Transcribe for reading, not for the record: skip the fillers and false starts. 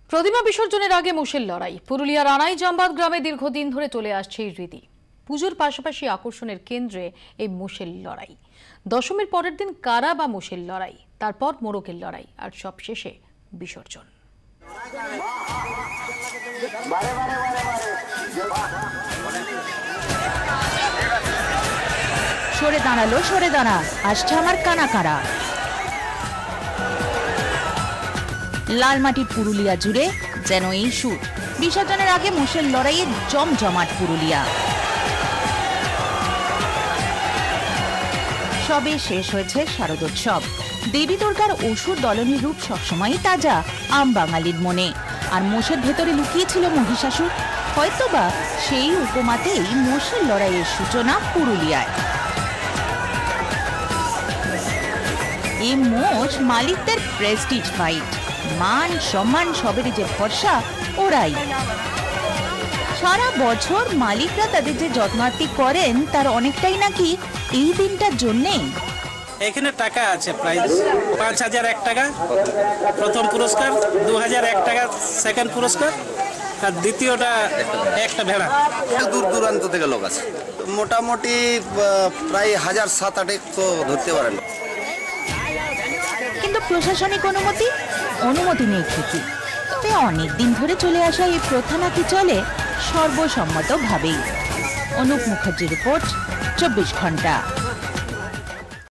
প্রতিমা বিসর্জনের আগে মোষের লড়াই। পুরুলিয়ার আনাই জামবাদ গ্রামে দীর্ঘদিন ধরে চলে আসছে এই রীতি। পুজোর পাশাপাশি আকর্ষণের কেন্দ্রে এই মোষের লড়াই। দশমীর পরের দিন কারা বা মোষের লড়াই, তারপর মোরগের লড়াই, আর সবশেষে বিসর্জন। সরে দাঁড়ালো, সরে দাঁড়া, আসছে আমার কানা কারা। লালমাটির পুরুলিয়া জুড়ে যেন এই সুর। বিসর্জনের আগে মোষের লড়াইয়ে জমজমাট পুরুলিয়া। সবে শেষ হয়েছে শারদোৎসব। দেবী দুর্গার অসুর দলনের রূপ সবসময়ই তাজা আম বাঙালির মনে। আর মোষের ভেতরে লুকিয়েছিল মহিষাসুর। হয়তোবা সেই উপমাতেই মোষের লড়াইয়ের সূচনা পুরুলিয়ায়। এই মোষ মালিকদের প্রেস্টিজ ফাইট। মান সম্মান সবেরই যে ভরসা ওরাই। সারা বছর মালিকরা তাদের যে যত্নার্থী করেন তার অনেকটাই নাকি এই দিনটার জন্যেই। এখানে টাকা আছে প্রাইজ ৫,০০০ টাকা প্রথম পুরস্কার, ২,০০০ টাকা সেকেন্ড পুরস্কার, আর দ্বিতীয়টা একটা ভেড়া। দূর দূরান্ত থেকে লোক আছে, মোটামুটি প্রায় ১,৭০০ তো ধরতে পারেন। কিন্তু প্রশাসনিক অনুমতি নেই ঠিকই, তবে অনেকদিন ধরে চলে আসা এই প্রথা নাকি চলে সর্বসম্মতভাবেই। অনুপ মুখার্জির রিপোর্ট, ২৪ ঘন্টা।